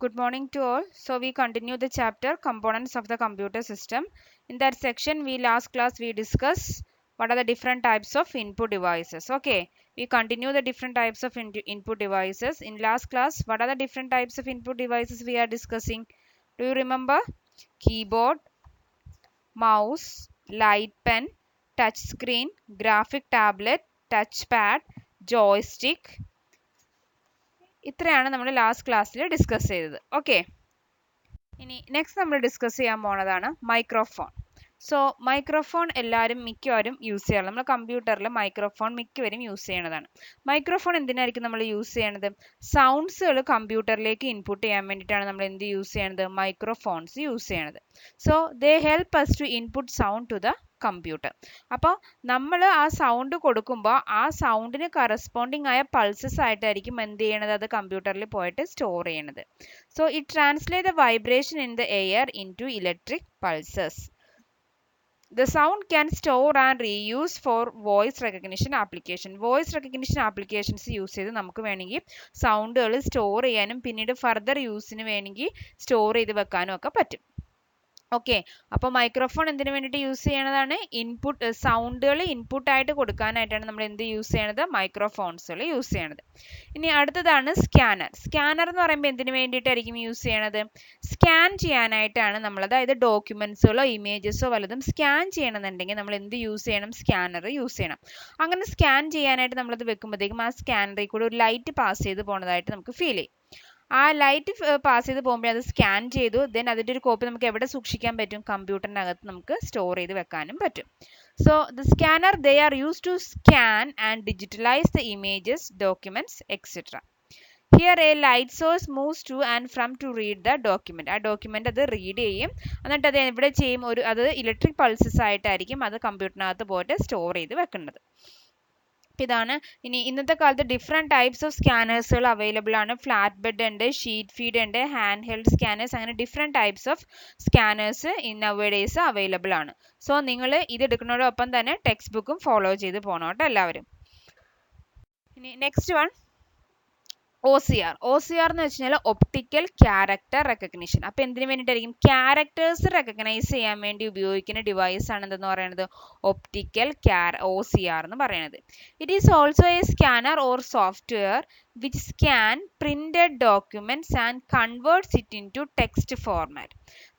Good morning to all. So we continue the chapter components of the computer system. In that section, last class we discussed what are the different types of input devices. Okay, we continue the different types of input devices. In last class, what are the different types of input devices we are discussing? Do you remember? Keyboard, mouse, light pen, touch screen, graphic tablet, touchpad, joystick. ഇത്രയാണ് നമ്മൾ last ക്ലാസ്സിൽ discuss ചെയ്തത്. Okay, ഇനി next നമ്മൾ discuss ചെയ്യാൻ പോണതാണ് microphone. So microphone എല്ലാവരും മിക്കവാറും use ചെയ്യാറ്. നമ്മൾ കമ്പ്യൂട്ടറിൽ മൈക്രോഫോൺ മിക്കവരും യൂസ് ചെയ്യണതാണ്. മൈക്രോഫോൺ എന്തിനായിരിക്കും നമ്മൾ യൂസ് ചെയ്യണത്? സൗണ്ട്സുകൾ കമ്പ്യൂട്ടറിലേക്ക് ഇൻപുട്ട് ചെയ്യാൻ വേണ്ടിയിട്ടാണ് നമ്മൾ എന്ത് യൂസ് ചെയ്യണത്? മൈക്രോഫോൺസ് യൂസ് ചെയ്യണത്. So they help us to input sound to the computer. അപ്പോൾ നമ്മൾ ആ സൗണ്ട് കൊടുക്കുമ്പോൾ ആ സൗണ്ടിന് കറസ്പോണ്ടിങ് ആയ പൾസസ് ആയിട്ടായിരിക്കും എന്ത് ചെയ്യണത്? അത് കമ്പ്യൂട്ടറിൽ പോയിട്ട് സ്റ്റോർ ചെയ്യണത്. So it translates the vibration in the air into electric pulses. The sound can store and reuse for voice recognition application. Voice recognition applications use ചെയ്ത് നമുക്ക് വേണമെങ്കിൽ സൗണ്ടുകൾ സ്റ്റോർ ചെയ്യാനും പിന്നീട് ഫർദർ യൂസിന് വേണമെങ്കിൽ സ്റ്റോർ ചെയ്ത് വെക്കാനും ഒക്കെ പറ്റും. ഓക്കെ, അപ്പോൾ മൈക്രോഫോൺ എന്തിനു വേണ്ടിയിട്ട് യൂസ് ചെയ്യണതാണ്? ഇൻപുട്ട് സൗണ്ടുകൾ ഇൻപുട്ട് ആയിട്ട് കൊടുക്കാനായിട്ടാണ് നമ്മൾ എന്ത് യൂസ് ചെയ്യണത്? മൈക്രോഫോൺസുകൾ യൂസ് ചെയ്യണത്. ഇനി അടുത്തതാണ് സ്കാനർ. സ്കാനർ എന്ന് പറയുമ്പോൾ എന്തിനു വേണ്ടിയിട്ടായിരിക്കും യൂസ് ചെയ്യണത്? സ്കാൻ ചെയ്യാനായിട്ടാണ് നമ്മൾ, അതായത് ഡോക്യുമെന്റ്സുകളോ ഇമേജസോ വല്ലതും സ്കാൻ ചെയ്യണമെന്നുണ്ടെങ്കിൽ നമ്മൾ എന്ത് യൂസ് ചെയ്യണം? സ്കാനർ യൂസ് ചെയ്യണം. അങ്ങനെ സ്കാൻ ചെയ്യാനായിട്ട് നമ്മളത് വെക്കുമ്പോഴത്തേക്കും ആ സ്കാനറിൽ കൂടെ ഒരു ലൈറ്റ് പാസ് ചെയ്ത് പോണതായിട്ട് നമുക്ക് ഫീൽ ചെയ്യും. ആ ലൈറ്റ് പാസ് ചെയ്ത് പോകുമ്പോൾ അത് സ്കാൻ ചെയ്തു, ദെൻ അതിൻ്റെ ഒരു കോപ്പി നമുക്ക് എവിടെ സൂക്ഷിക്കാൻ പറ്റും? കമ്പ്യൂട്ടറിനകത്ത് നമുക്ക് സ്റ്റോർ ചെയ്ത് വെക്കാനും പറ്റും. So the scanner they are use to scan and digitalise the images, documents etcetera. Here a light source moves to and from to read the document. ആ ഡോക്യുമെന്റ് അത് റീഡ് ചെയ്യും, എന്നിട്ട് അത് എവിടെ ചെയ്യും? അത് ഇലക്ട്രിക് പൾസസ് ആയിട്ടായിരിക്കും അത് കമ്പ്യൂട്ടറിനകത്ത് പോയിട്ട് സ്റ്റോർ ചെയ്ത് വെക്കുന്നത്. ഇതാണ്. ഇനി ഇന്നത്തെ കാലത്ത് ഡിഫറെൻറ്റ് ടൈപ്സ് ഓഫ് സ്കാനേഴ്സുകൾ അവൈലബിൾ ആണ്. ഫ്ലാറ്റ് ബെഡ് ഉണ്ട്, ഷീറ്റ് ഫീഡ് ഉണ്ട്, ഹാൻഡ് ഹെൽഡ് സ്കാനേഴ്സ്, അങ്ങനെ different types of scanners nowadays available ആണ്. സോ നിങ്ങൾ ഇത് എടുക്കുന്നതോടൊപ്പം തന്നെ ടെക്സ്റ്റ് ബുക്കും ഫോളോ ചെയ്ത് പോകണം കേട്ടോ എല്ലാവരും. ഇനി നെക്സ്റ്റ് വൺ OCR. OCR എന്ന് വെച്ച് കഴിഞ്ഞാൽ ഒപ്റ്റിക്കൽ ക്യാരക്ടർ റെക്കഗ്നിഷൻ. അപ്പോൾ എന്തിനു വേണ്ടിയിട്ടായിരിക്കും? ക്യാരക്ടേഴ്സ് റെക്കഗ്നൈസ് ചെയ്യാൻ വേണ്ടി ഉപയോഗിക്കുന്ന ഡിവൈസ് ആണ് എന്തെന്ന് പറയുന്നത്? ഒപ്റ്റിക്കൽ OCR എന്ന് പറയുന്നത്. It is also a scanner or software which scan printed documents and converts it in to text format.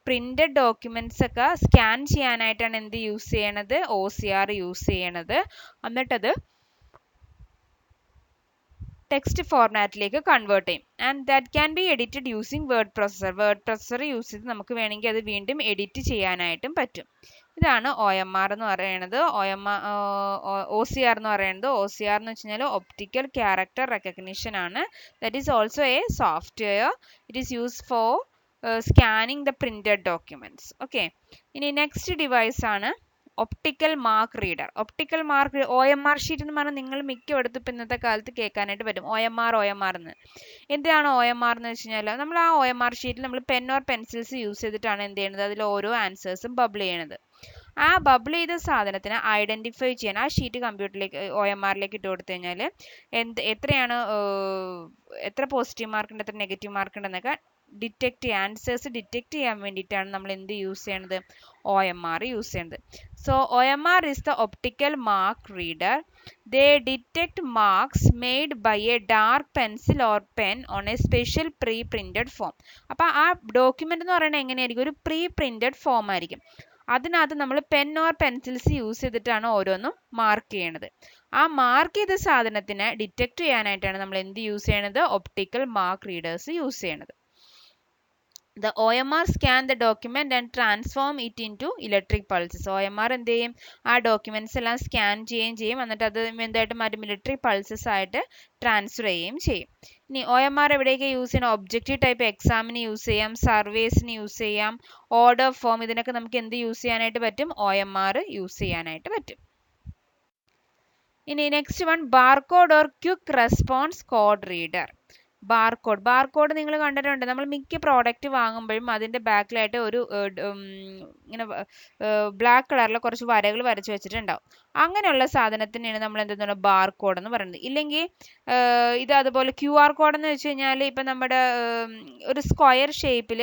Printed documents ഒക്കെ സ്കാൻ ചെയ്യാനായിട്ടാണ് എന്ത് യൂസ് ചെയ്യണത്? OCR യൂസ് ചെയ്യണത്. എന്നിട്ടത് ടെക്സ്റ്റ് ഫോർമാറ്റിലേക്ക് കൺവേർട്ട് ചെയ്യും. And that can be edited using word processor. Word processor use ചെയ്ത് നമുക്ക് വേണമെങ്കിൽ അത് വീണ്ടും എഡിറ്റ് ചെയ്യാനായിട്ടും പറ്റും. ഇതാണ് OMR എന്ന് പറയുന്നത്. OCR എന്ന് പറയുന്നത്. OCR എന്ന് വെച്ച് കഴിഞ്ഞാൽ ഒപ്റ്റിക്കൽ ക്യാരക്ടർ റെക്കഗ്നിഷൻ ആണ്. That is also A software. It is use for scanning the printed documents. Okay, ഇനി നെക്സ്റ്റ് ഡിവൈസ് ആണ് optical mark reader. Optical mark OMR sheet എന്ന് പറഞ്ഞാൽ നിങ്ങൾ മിക്കയിടത്തും ഇപ്പം ഇന്നത്തെ കാലത്ത് കേൾക്കാനായിട്ട് പറ്റും. OMR എന്ന്. എന്താണ് OMR എന്ന് വെച്ച് കഴിഞ്ഞാൽ നമ്മൾ ആ OMR ഷീറ്റിൽ നമ്മൾ പെൻ ഓർ പെൻസിൽസ് യൂസ് ചെയ്തിട്ടാണ് എന്ത് ചെയ്യുന്നത്? അതിൽ ഓരോ ആൻസേഴ്സും ബബിൾ ചെയ്യണത്. ആ ബബിൾ ചെയ്ത സാധനത്തിന് ഐഡന്റിഫൈ ചെയ്യാൻ ആ ഷീറ്റ് കമ്പ്യൂട്ടറിലേക്ക് OMRലേക്ക് ഇട്ട് കൊടുത്തു കഴിഞ്ഞാൽ എത്ര പോസിറ്റീവ് മാർക്ക് ഉണ്ട്, എത്ര നെഗറ്റീവ് മാർക്ക് ഉണ്ടെന്നൊക്കെ ആൻസേഴ്സ് ഡിറ്റക്ട് ചെയ്യാൻ വേണ്ടിയിട്ടാണ് നമ്മൾ എന്ത് യൂസ് ചെയ്യണത്? OMR യൂസ് ചെയ്യുന്നത്. So OMR is the optical mark reader. They detect marks made by a dark pencil or pen on a special pre-printed form. അപ്പോൾ ആ ഡോക്യുമെന്റ് എന്ന് പറയുന്നത് എങ്ങനെയായിരിക്കും? ഒരു പ്രീ പ്രിന്റഡ് ഫോം ആയിരിക്കും. അതിനകത്ത് നമ്മൾ പെൻ ഓർ പെൻസിൽസ് യൂസ് ചെയ്തിട്ടാണ് ഓരോന്നും മാർക്ക് ചെയ്യണത്. ആ മാർക്ക് ചെയ്ത സാധനത്തിനെ ഡിറ്റക്ട് ചെയ്യാനായിട്ടാണ് നമ്മൾ എന്ത് യൂസ് ചെയ്യണത്? ഒപ്റ്റിക്കൽ മാർക്ക് റീഡേഴ്സ് യൂസ് ചെയ്യണത്. The OMR scan the document and transform it into electric pulses. OMR എന്ത് ചെയ്യും? ആ ഡോക്യുമെന്റ്സ് എല്ലാം സ്കാൻ ചെയ്യുകയും ചെയ്യും, എന്നിട്ട് അത് എന്തായിട്ട് മാറ്റും? ഇലക്ട്രിക് പൾസസ് ആയിട്ട് ട്രാൻസ്ഫർ ചെയ്യുകയും ചെയ്യും. ഇനി OMR എവിടെയൊക്കെ യൂസ് ചെയ്യണം? ഒബ്ജക്റ്റീവ് ടൈപ്പ് എക്സാമിന് യൂസ് ചെയ്യാം, സർവേസിന് യൂസ് ചെയ്യാം, ഓർഡർ ഫോം, ഇതിനൊക്കെ നമുക്ക് എന്ത് യൂസ് ചെയ്യാനായിട്ട് പറ്റും? OMR യൂസ് ചെയ്യാനായിട്ട് പറ്റും. ഇനി next one barcode or quick response code reader. Barcode നിങ്ങൾ കണ്ടിട്ടുണ്ട്. നമ്മൾ മിക്ക പ്രോഡക്റ്റ് വാങ്ങുമ്പോഴും അതിന്റെ ബാക്കിലായിട്ട് ഒരു ഇങ്ങനെ ബ്ലാക്ക് കളറിൽ കുറച്ച് വരകൾ വരച്ച് വെച്ചിട്ടുണ്ടാവും. അങ്ങനെയുള്ള സാധനത്തിനാണ് നമ്മൾ എന്തെന്ന് ബാർകോഡ് എന്ന് പറയുന്നത്. ഇല്ലെങ്കിൽ ഇത് അതുപോലെ QR കോഡ് എന്ന് വെച്ച് കഴിഞ്ഞാൽ ഇപ്പം നമ്മുടെ ഒരു സ്ക്വയർ ഷേപ്പിൽ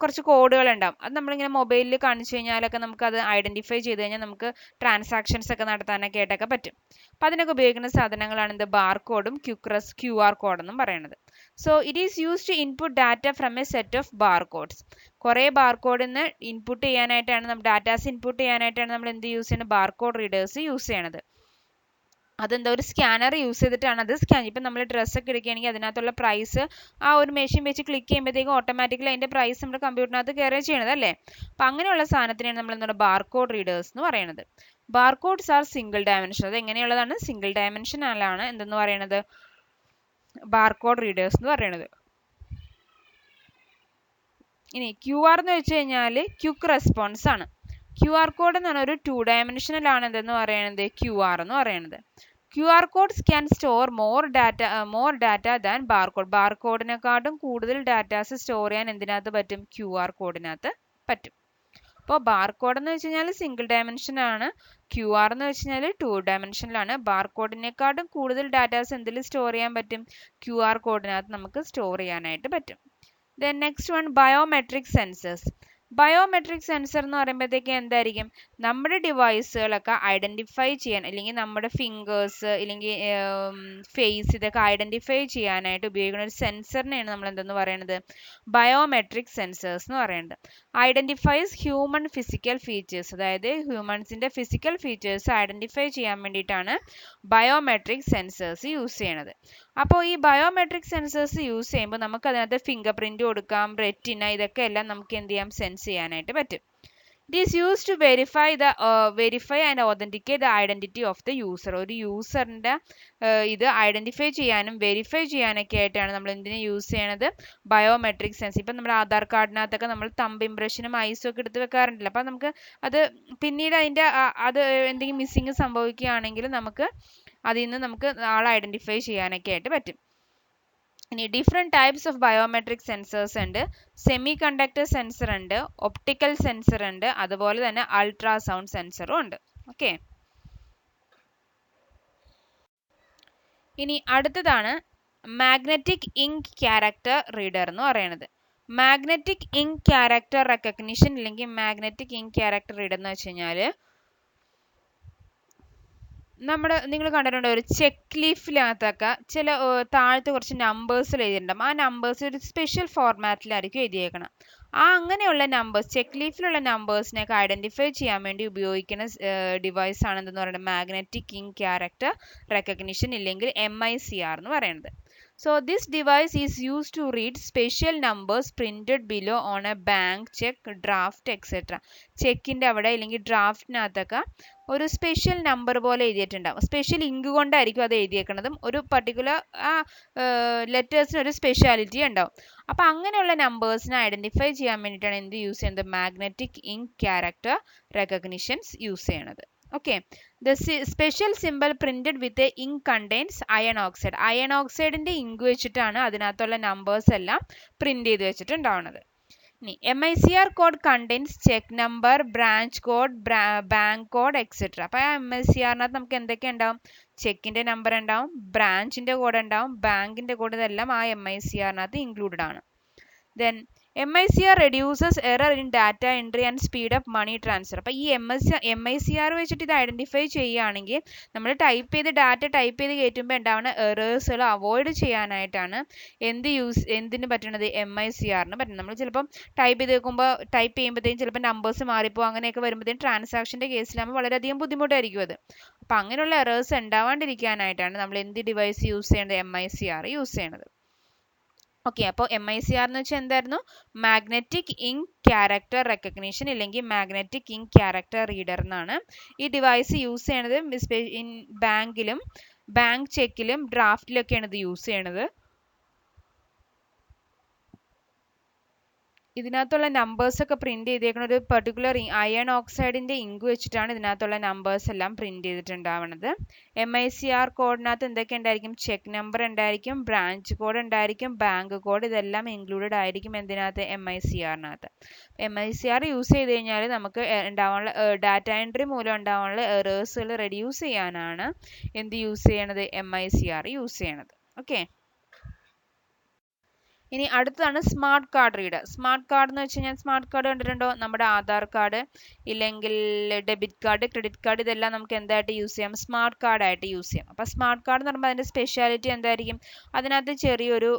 കുറച്ച് കോഡുകൾ ഉണ്ടാവും. അത് നമ്മളിങ്ങനെ മൊബൈലിൽ കാണിച്ചു കഴിഞ്ഞാലൊക്കെ നമുക്ക് അത് ഐഡന്റിഫൈ ചെയ്ത് കഴിഞ്ഞാൽ നമുക്ക് ട്രാൻസാക്ഷൻസ് ഒക്കെ നടത്താനൊക്കെ ആയിട്ടൊക്കെ പറ്റും. അപ്പം അതിനൊക്കെ ഉപയോഗിക്കുന്ന സാധനങ്ങളാണ് ഇത് ബാർകോഡും QR കോഡ് എന്നും പറയുന്നത്. So it is use to input data from a set of barcodes. കുറേ ബാർകോഡിൽ നിന്ന് ഇൻപുട്ട് ചെയ്യാനായിട്ടാണ് നമ്മൾ ഡാറ്റാസ് ഇൻപുട്ട് ചെയ്യാനായിട്ടാണ് നമ്മൾ എന്ത് യൂസ് ചെയ്യുന്നത്? ബാർകോഡ് റീഡേഴ്സ് യൂസ് ചെയ്യണത്. അതെന്താ ഒരു സ്കാനർ യൂസ് ചെയ്തിട്ടാണ് അത് സ്കാൻ. ഇപ്പം നമ്മൾ ഡ്രസ്സൊക്കെ എടുക്കുകയാണെങ്കിൽ അതിനകത്തുള്ള പ്രൈസ് ആ ഒരു മെഷീൻ വെച്ച് ക്ലിക്ക് ചെയ്യുമ്പോഴത്തേക്കും ഓട്ടോമാറ്റിക്കലി അതിൻ്റെ പ്രൈസ് നമ്മുടെ കമ്പ്യൂട്ടറിനകത്ത് കയറി ചെയ്യണത് അല്ലേ. അപ്പം അങ്ങനെയുള്ള സാധനത്തിനാണ് നമ്മൾ എന്താണ് ബാർകോഡ് റീഡേഴ്സ് എന്ന് പറയുന്നത്. Barcodes are single dimension. അത് എങ്ങനെയുള്ളതാണ്? സിംഗിൾ ഡയമെൻഷനിലാണ് എന്തെന്ന് പറയുന്നത്? ബാർകോഡ് റീഡേഴ്സ് എന്ന് പറയുന്നത്. ഇനി QR എന്ന് വെച്ച് കഴിഞ്ഞാൽ ക്വിക്ക് റെസ്പോൺസ് ആണ്. QR കോഡ് എന്ന് പറഞ്ഞാൽ ഒരു 2 ഡയമെൻഷനൽ ആണ് എന്തെന്ന് പറയുന്നത്? QR എന്ന് പറയുന്നത്. QR codes can store more data than barcode. ബാർകോഡിനെക്കാട്ടും കൂടുതൽ ഡാറ്റാസ് സ്റ്റോർ ചെയ്യാൻ എന്തിനകത്ത് പറ്റും? QR കോഡിനകത്ത് പറ്റും. അപ്പോൾ ബാർകോഡ് എന്ന് വെച്ച് കഴിഞ്ഞാൽ സിംഗിൾ ഡയമെൻഷൻ ആണ്. QR എന്ന് വെച്ച് കഴിഞ്ഞാൽ 2 ഡയമെൻഷനിലാണ്. ബാർകോഡിനെക്കാട്ടും കൂടുതൽ ഡാറ്റാസ് എന്തിൽ സ്റ്റോർ ചെയ്യാൻ പറ്റും? QR കോഡിനകത്ത് നമുക്ക് സ്റ്റോർ ചെയ്യാനായിട്ട് പറ്റും. Then next one, biometric sensors. Biometric sensor എന്ന് പറയുമ്പോഴത്തേക്ക് എന്തായിരിക്കും? നമ്മുടെ ഡിവൈസുകളൊക്കെ ഐഡന്റിഫൈ ചെയ്യാൻ, അല്ലെങ്കിൽ നമ്മുടെ ഫിംഗേഴ്സ് അല്ലെങ്കിൽ ഫേസ് ഇതൊക്കെ ഐഡന്റിഫൈ ചെയ്യാനായിട്ട് ഉപയോഗിക്കുന്ന ഒരു സെൻസറിനെയാണ് നമ്മൾ എന്തെന്ന് പറയുന്നത്? ബയോമെട്രിക് സെൻസേഴ്സ് എന്ന് പറയുന്നത്. ഐഡന്റിഫൈസ് ഹ്യൂമൻ ഫിസിക്കൽ ഫീച്ചേഴ്സ്, അതായത് ഹ്യൂമൻസിന്റെ ഫിസിക്കൽ ഫീച്ചേഴ്സ് ഐഡന്റിഫൈ ചെയ്യാൻ വേണ്ടിയിട്ടാണ് ബയോമെട്രിക് സെൻസേഴ്സ് യൂസ് ചെയ്യണത്. അപ്പോൾ ഈ ബയോമെട്രിക് സെൻസേഴ്സ് യൂസ് ചെയ്യുമ്പോൾ നമുക്ക് അതിനകത്ത് ഫിംഗർ പ്രിന്റ് കൊടുക്കാം, റെറ്റിന, ഇതൊക്കെ എല്ലാം നമുക്ക് എന്ത് ചെയ്യാം? സെൻസ് ചെയ്യാനായിട്ട് പറ്റും. It is use to verify and authenticate the identity of the user. ഒരു യൂസറിന്റെ ഇത് ഐഡന്റിഫൈ ചെയ്യാനും വെരിഫൈ ചെയ്യാനൊക്കെ ആയിട്ടാണ് നമ്മൾ എന്തിനു യൂസ് ചെയ്യണത്? Biometric sense. ഇപ്പം നമ്മുടെ ആധാർ കാർഡിനകത്തൊക്കെ നമ്മൾ തമ്പ് ഇംപ്രഷനും ഐസും ഒക്കെ എടുത്ത് വെക്കാറുണ്ടല്ലോ. അപ്പം നമുക്ക് അത് പിന്നീട് അതിൻ്റെ അത് എന്തെങ്കിലും മിസ്സിങ് സംഭവിക്കുകയാണെങ്കിൽ നമുക്ക് അതിൽ നിന്ന് നമുക്ക് ആളെ ഐഡന്റിഫൈ ചെയ്യാനൊക്കെ ആയിട്ട് പറ്റും. ഇനി different types of biometric sensors ഉണ്ട്. സെമി കണ്ടക്ടർ സെൻസർ ഉണ്ട്, ഒപ്റ്റിക്കൽ സെൻസർ ഉണ്ട്, അതുപോലെ തന്നെ അൾട്രാസൗണ്ട് സെൻസറും ഉണ്ട്. ഓക്കെ, ഇനി അടുത്തതാണ് മാഗ്നറ്റിക് ഇങ്ക് ക്യാരക്ടർ റീഡർ എന്ന് പറയുന്നത്. മാഗ്നറ്റിക് ഇങ്ക് ക്യാരക്ടർ റെക്കഗ്നിഷൻ അല്ലെങ്കിൽ മാഗ്നറ്റിക് ഇങ്ക് ക്യാരക്ടർ റീഡർ എന്ന് വെച്ച് കഴിഞ്ഞാൽ നിങ്ങൾ കണ്ടിട്ടുണ്ടോ ഒരു ചെക്ക് ലീഫിനകത്തൊക്കെ ചില താഴത്ത് കുറച്ച് നമ്പേഴ്സിൽ എഴുതിയിട്ടുണ്ടാകും. ആ നമ്പേഴ്സ് ഒരു സ്പെഷ്യൽ ഫോർമാറ്റിലായിരിക്കും എഴുതിയേക്കണം. അങ്ങനെയുള്ള നമ്പേഴ്സ്, ചെക്ക് ലീഫിലുള്ള നമ്പേഴ്സിനെയൊക്കെ ഐഡന്റിഫൈ ചെയ്യാൻ വേണ്ടി ഉപയോഗിക്കുന്ന ഡിവൈസ് ആണ് എന്തെന്ന് പറയുന്നത്? മാഗ്നറ്റിക് ഇങ്ക് ക്യാരക്ടർ റെക്കഗ്നിഷൻ ഇല്ലെങ്കിൽ MICR എന്ന് പറയുന്നത്. So this device is used to read special numbers printed below on a bank check, draft, etc. ചെക്കിൻ്റെ അവിടെ അല്ലെങ്കിൽ ഡ്രാഫ്റ്റിനകത്തൊക്കെ ഒരു സ്പെഷ്യൽ നമ്പർ പോലെ എഴുതിയിട്ടുണ്ടാവും. സ്പെഷ്യൽ ഇങ്ക് കൊണ്ടായിരിക്കും അത് എഴുതിയേക്കുന്നതും. ഒരു പർട്ടിക്കുലർ ആ ലെറ്റേഴ്സിന് ഒരു സ്പെഷ്യാലിറ്റി ഉണ്ടാവും. അപ്പോൾ അങ്ങനെയുള്ള നമ്പേഴ്സിനെ ഐഡന്റിഫൈ ചെയ്യാൻ വേണ്ടിയിട്ടാണ് എന്ത് യൂസ് ചെയ്യുന്നത്? മാഗ്നറ്റിക് ഇങ്ക് ക്യാരക്ടർ റെക്കഗ്നിഷൻസ് യൂസ് ചെയ്യണത്. Okay, the special symbol printed with the ink contains iron oxide. Iron oxide ന്റെ ഇങ്ക് വെച്ചിട്ടാണ് അതിനകത്തുള്ള നമ്പേഴ്സ് എല്ലാം പ്രിന്റ് ചെയ്ത് വെച്ചിട്ടുണ്ടാവുന്നത്. ഇനി MICR code contains check number, branch code, bank code, etcetera. അപ്പോൾ ആ MICRനകത്ത് നമുക്ക് എന്തൊക്കെ ഉണ്ടാവും? ചെക്കിന്റെ നമ്പർ ഉണ്ടാവും, ബ്രാഞ്ചിന്റെ കോഡ് ഉണ്ടാവും, ബാങ്കിന്റെ കോഡ്, ഇതെല്ലാം ആ MICRനകത്ത് ഇൻക്ലൂഡഡ് ആണ്. Then MICR reduces error in data entry and speed up money transfer. അപ്പോൾ ഈ MICR വെച്ചിട്ട് ഇത് ഐഡന്റിഫൈ ചെയ്യുകയാണെങ്കിൽ നമ്മൾ ഡാറ്റ ടൈപ്പ് ചെയ്ത് കയറ്റുമ്പോൾ ഉണ്ടാവുന്ന എറേഴ്സുകൾ അവോയ്ഡ് ചെയ്യാനായിട്ടാണ് എന്തിന് പറ്റണത്? MICRന് പറ്റുന്നത്. നമ്മൾ ചിലപ്പം ടൈപ്പ് ചെയ്യുമ്പോഴത്തേക്കും ചിലപ്പോൾ നമ്പേഴ്സ് മാറിപ്പോൾ അങ്ങനെയൊക്കെ വരുമ്പോഴത്തേക്കും ട്രാൻസാക്ഷൻ്റെ കേസിലാകുമ്പോൾ വളരെയധികം ബുദ്ധിമുട്ടായിരിക്കും അത്. അപ്പോൾ അങ്ങനെയുള്ള എറേഴ്സ് ഉണ്ടാവാണ്ടിരിക്കാനായിട്ടാണ് നമ്മൾ എന്ത് ഡിവൈസ് യൂസ് ചെയ്യേണ്ടത്? MICR യൂസ് ചെയ്യണത്. ഓക്കെ, അപ്പോൾ MICR എന്ന് വെച്ചാൽ എന്തായിരുന്നു? മാഗ്നറ്റിക് ഇങ്ക് ക്യാരക്ടർ റെക്കഗ്നിഷൻ ഇല്ലെങ്കിൽ മാഗ്നറ്റിക് ഇങ്ക് ക്യാരക്ടർ റീഡർ എന്നാണ്. ഈ ഡിവൈസ് യൂസ് ചെയ്യണത് ബാങ്കിലും ബാങ്ക് ചെക്കിലും ഡ്രാഫ്റ്റിലൊക്കെയാണ് ഇത് യൂസ് ചെയ്യണത്. ഇതിനകത്തുള്ള നമ്പേഴ്സ് ഒക്കെ പ്രിന്റ് ചെയ്തേക്കുന്ന ഒരു പെർട്ടിക്കുലർ അയൺ ഓക്സൈഡിന്റെ ഇങ്ക് വെച്ചിട്ടാണ് ഇതിനകത്തുള്ള നമ്പേഴ്സ് എല്ലാം പ്രിന്റ് ചെയ്തിട്ടുണ്ടാവുന്നത്. MICR കോഡിനകത്ത് എന്തൊക്കെ ഉണ്ടായിരിക്കും? ചെക്ക് നമ്പർ ഉണ്ടായിരിക്കും, ബ്രാഞ്ച് കോഡ് ഉണ്ടായിരിക്കും, ബാങ്ക് കോഡ്, ഇതെല്ലാം ഇൻക്ലൂഡഡ് ആയിരിക്കും എന്തിനകത്ത്? MICRനകത്ത്. MICR യൂസ് ചെയ്ത് കഴിഞ്ഞാൽ നമുക്ക് ഉണ്ടാവാനുള്ള ഡാറ്റ എൻട്രി മൂലം ഉണ്ടാവാനുള്ള എറേഴ്സുകൾ റെഡ്യൂസ് ചെയ്യാനാണ് എന്ത് യൂസ് ചെയ്യണത്? MICR യൂസ് ചെയ്യണത്. ഓക്കെ. ഇനി അടുത്തതാണ് smart card reader. Smart card എന്ന് വെച്ച് കഴിഞ്ഞാൽ സ്മാർട്ട് കാർഡ് കണ്ടിട്ടുണ്ടോ? നമ്മുടെ ആധാർ കാർഡ് ഇല്ലെങ്കിൽ ഡെബിറ്റ് കാർഡ്, ക്രെഡിറ്റ് കാർഡ്, ഇതെല്ലാം നമുക്ക് എന്തായിട്ട് യൂസ് ചെയ്യാം? സ്മാർട്ട് കാർഡ് ആയിട്ട് യൂസ് ചെയ്യാം. അപ്പോൾ സ്മാർട്ട് കാർഡ് എന്ന് പറയുമ്പോൾ അതിൻ്റെ സ്പെഷ്യാലിറ്റി എന്തായിരിക്കും? അതിനകത്ത് ചെറിയൊരു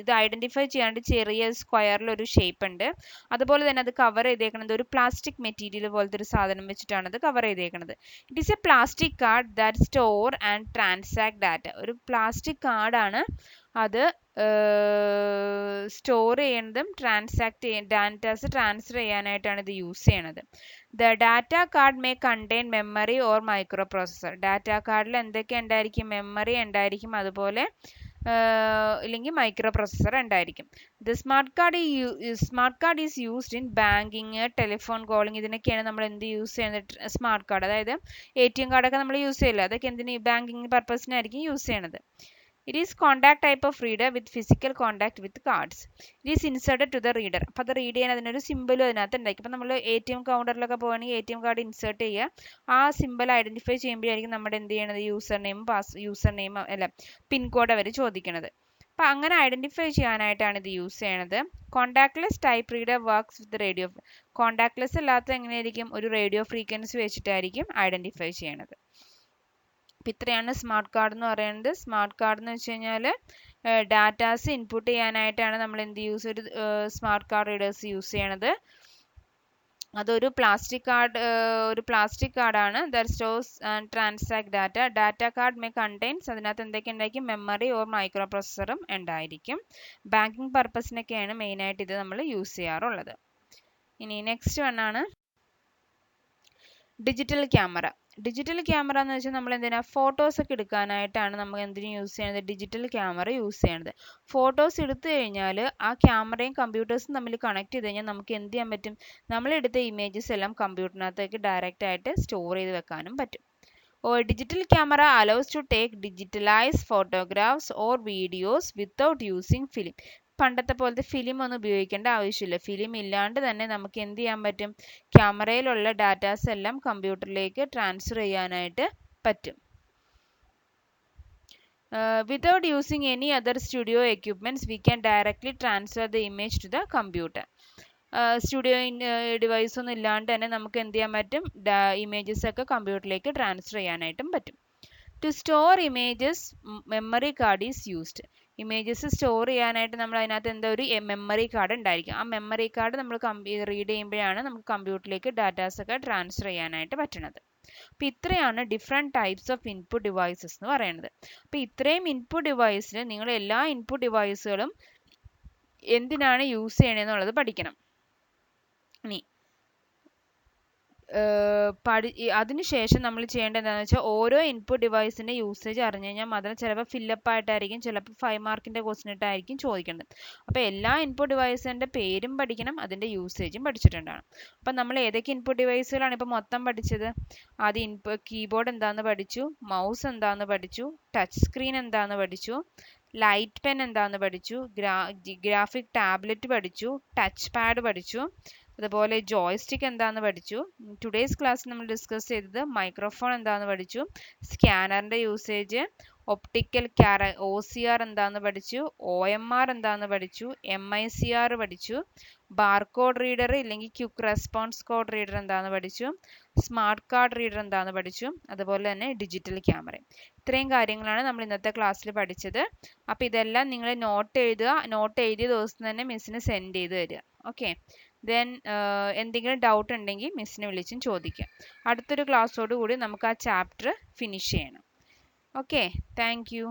ഇത് ഐഡന്റിഫൈ ചെയ്യാണ്ട് ചെറിയ സ്ക്വയറിലൊരു ഷേപ്പ് ഉണ്ട്. അതുപോലെ തന്നെ അത് കവർ ചെയ്തേക്കുന്നത് ഒരു പ്ലാസ്റ്റിക് മെറ്റീരിയൽ പോലത്തെ ഒരു സാധനം വെച്ചിട്ടാണ് അത് കവർ ചെയ്തേക്കുന്നത്. It is A plastic card that store and transact data. ഒരു പ്ലാസ്റ്റിക് കാർഡാണ്, അത് സ്റ്റോർ ചെയ്യുന്നതും ഡാറ്റാസ് ട്രാൻസ്ഫർ ചെയ്യാനായിട്ടാണ് ഇത് യൂസ് ചെയ്യണത്. The data card may contain memory or microprocessor. Data കാർഡിൽ എന്തൊക്കെ ഉണ്ടായിരിക്കും? മെമ്മറി ഉണ്ടായിരിക്കും, അതുപോലെ ഇല്ലെങ്കിൽ മൈക്രോ പ്രോസസർ ഉണ്ടായിരിക്കും. The smart card is used in banking, telephone calling, ഇതിനൊക്കെയാണ് നമ്മൾ എന്ത് യൂസ് ചെയ്യുന്നത്? Smart card. അതായത് ATM കാർഡൊക്കെ നമ്മൾ യൂസ് ചെയ്യില്ല, അതൊക്കെ എന്തിന്? ബാങ്കിങ് പർപ്പസിനായിരിക്കും യൂസ് ചെയ്യണത്. It is contact type of reader with physical contact with cards. It is inserted to the reader. അപ്പോൾ അത് റീഡ് ചെയ്യാൻ അതിനൊരു സിമ്പിളും അതിനകത്ത് ഉണ്ടായിരിക്കും. അപ്പോൾ നമ്മൾ ATM കൗണ്ടറിലൊക്കെ പോകുകയാണെങ്കിൽ ATM കാർഡ് ഇൻസേർട്ട് ചെയ്യുക. ആ സിമ്പിൾ ഐഡന്റിഫൈ ചെയ്യുമ്പോഴായിരിക്കും നമ്മുടെ എന്ത് ചെയ്യണത്? യൂസർ നെയിം അല്ല പിൻകോഡ് അവർ ചോദിക്കണത്. അപ്പോൾ അങ്ങനെ ഐഡന്റിഫൈ ചെയ്യാനായിട്ടാണ് ഇത് യൂസ് ചെയ്യണത്. കോണ്ടാക്ട്ലെസ് ടൈപ്പ് റീഡർ വർക്ക്സ് വിത്ത് റേഡിയോ. കോണ്ടാക്ട്ലെസ് അല്ലാത്ത എങ്ങനെയായിരിക്കും? ഒരു റേഡിയോ ഫ്രീക്വൻസി വെച്ചിട്ടായിരിക്കും ഐഡന്റിഫൈ ചെയ്യണത്. അപ്പം ഇത്രയാണ് സ്മാർട്ട് കാർഡ് എന്ന് പറയുന്നത്. സ്മാർട്ട് കാർഡ് എന്ന് വെച്ച് കഴിഞ്ഞാൽ ഡാറ്റാസ് ഇൻപുട്ട് ചെയ്യാനായിട്ടാണ് നമ്മൾ എന്ത് ഒരു സ്മാർട്ട് കാർഡ് റീഡേഴ്സ് യൂസ് ചെയ്യണത്. അതൊരു പ്ലാസ്റ്റിക് കാർഡാണ്. That stores and transact data. Data card may contains, അതിനകത്ത് എന്തൊക്കെ ഉണ്ടായിരിക്കും? മെമ്മറി ഓർ മൈക്രോ പ്രോസസറും ഉണ്ടായിരിക്കും. ബാങ്കിങ് പർപ്പസിനൊക്കെയാണ് മെയിനായിട്ട് ഇത് നമ്മൾ യൂസ് ചെയ്യാറുള്ളത്. ഇനി നെക്സ്റ്റ് വണ്ണാണ് ഡിജിറ്റൽ ക്യാമറ. ഡിജിറ്റൽ ക്യാമറ എന്ന് വെച്ചാൽ നമ്മൾ എന്തിനാ? ഫോട്ടോസ് ഒക്കെ എടുക്കാനായിട്ടാണ് നമ്മൾ എന്തിനു യൂസ് ചെയ്യുന്നത്? ഡിജിറ്റൽ ക്യാമറ യൂസ് ചെയ്യണത്. ഫോട്ടോസ് എടുത്തു കഴിഞ്ഞാൽ ആ ക്യാമറയും കമ്പ്യൂട്ടേഴ്സും തമ്മിൽ കണക്ട് ചെയ്ത് കഴിഞ്ഞാൽ നമുക്ക് എന്ത് ചെയ്യാൻ പറ്റും? നമ്മളെടുത്ത ഇമേജസ് എല്ലാം കമ്പ്യൂട്ടറിനകത്തേക്ക് ഡയറക്റ്റ് ആയിട്ട് സ്റ്റോർ ചെയ്ത് വെക്കാനും പറ്റും. Digital camera allows to take digitalized photographs or videos without using film. പണ്ടത്തെ പോലത്തെ ഫിലിം ഒന്നും ഉപയോഗിക്കേണ്ട ആവശ്യമില്ല. ഫിലിം ഇല്ലാണ്ട് തന്നെ നമുക്ക് എന്ത് ചെയ്യാൻ പറ്റും? ക്യാമറയിലുള്ള ഡാറ്റാസ് എല്ലാം കമ്പ്യൂട്ടറിലേക്ക് ട്രാൻസ്ഫർ ചെയ്യാനായിട്ട് പറ്റും. Without using any other studio equipments, we can directly transfer the image to the computer. Studio device ഒന്നും ഇല്ലാണ്ട് തന്നെ നമുക്ക് എന്ത് ചെയ്യാൻ പറ്റും? ഇമേജസ് ഒക്കെ കമ്പ്യൂട്ടറിലേക്ക് ട്രാൻസ്ഫർ ചെയ്യാനായിട്ടും പറ്റും. To store images, memory card is used. Images store ചെയ്യാനായിട്ട് നമ്മൾ അതിനകത്ത് എന്താ ഒരു മെമ്മറി കാർഡ് ഉണ്ടായിരിക്കും. ആ മെമ്മറി കാർഡ് നമ്മൾ റീഡ് ചെയ്യുമ്പോഴാണ് നമുക്ക് കമ്പ്യൂട്ടറിലേക്ക് ഡാറ്റാസ് ഒക്കെ ട്രാൻസ്ഫർ ചെയ്യാനായിട്ട് പറ്റുന്നത്. അപ്പോൾ ഇത്രയാണ് different types of input devices എന്ന് പറയുന്നത്. അപ്പോൾ ഇത്രയും ഇൻപുട്ട് ഡിവൈസിൽ നിങ്ങൾ എല്ലാ ഇൻപുട്ട് ഡിവൈസുകളും എന്തിനാണ് യൂസ് ചെയ്യണമെന്നുള്ളത് പഠിക്കണം. ഇനി അതിനുശേഷം നമ്മൾ ചെയ്യേണ്ടത് എന്താണെന്ന് വെച്ചാൽ ഓരോ ഇൻപുട്ട് ഡിവൈസിൻ്റെ യൂസേജ് അറിഞ്ഞു കഴിഞ്ഞാൽ മാത്രം ചിലപ്പോൾ ഫില്ലപ്പ് ആയിട്ടായിരിക്കും, ചിലപ്പോൾ 5 മാർക്കിൻ്റെ ക്വസ്റ്റ്യൻ ഇട്ടായിരിക്കും ചോദിക്കേണ്ടത്. അപ്പോൾ എല്ലാ ഇൻപുട്ട് ഡിവൈസിൻ്റെ പേരും പഠിക്കണം, അതിൻ്റെ യൂസേജും പഠിച്ചിട്ടുണ്ടാണ്. അപ്പം നമ്മൾ ഏതൊക്കെ ഇൻപുട്ട് ഡിവൈസുകളാണ് ഇപ്പോൾ മൊത്തം പഠിച്ചത്? ആദ്യം കീബോർഡ് എന്താണെന്ന് പഠിച്ചു, മൗസ് എന്താണെന്ന് പഠിച്ചു, ടച്ച് സ്ക്രീൻ എന്താണെന്ന് പഠിച്ചു, ലൈറ്റ് പെൻ എന്താണെന്ന് പഠിച്ചു, ഗ്രാഫിക് ടാബ്ലറ്റ് പഠിച്ചു, ടച്ച് പാഡ് പഠിച്ചു, അതുപോലെ ജോയ്സ്റ്റിക്ക് എന്താണെന്ന് പഠിച്ചു. ടുഡേയ്സ് ക്ലാസ്സിൽ നമ്മൾ ഡിസ്കസ് ചെയ്തത് മൈക്രോഫോൺ എന്താണെന്ന് പഠിച്ചു, സ്കാനറിൻ്റെ യൂസേജ്, ഒപ്റ്റിക്കൽ OCR എന്താണെന്ന് പഠിച്ചു, OMR എന്താണെന്ന് പഠിച്ചു, MICR പഠിച്ചു, ബാർകോഡ് റീഡർ ഇല്ലെങ്കിൽ ക്വിക്ക് റെസ്പോൺസ് കോഡ് റീഡർ എന്താണെന്ന് പഠിച്ചു, സ്മാർട്ട് കാർഡ് റീഡർ എന്താണെന്ന് പഠിച്ചു, അതുപോലെ തന്നെ ഡിജിറ്റൽ ക്യാമറ. ഇത്രയും കാര്യങ്ങളാണ് നമ്മൾ ഇന്നത്തെ ക്ലാസ്സിൽ പഠിച്ചത്. അപ്പോൾ ഇതെല്ലാം നിങ്ങൾ നോട്ട് എഴുതുക, നോട്ട് എഴുതിയ ദിവസം തന്നെ മിസ്സിന് സെൻഡ് ചെയ്ത് തരിക. ഓക്കെ. ദെൻ എന്തെങ്കിലും ഡൗട്ട് ഉണ്ടെങ്കിൽ മിസ്സിനെ വിളിച്ചും ചോദിക്കാം. അടുത്തൊരു ക്ലാസ്സോട് കൂടി നമുക്ക് ആ ചാപ്റ്റർ ഫിനിഷ് ചെയ്യണം. Okay, thank you.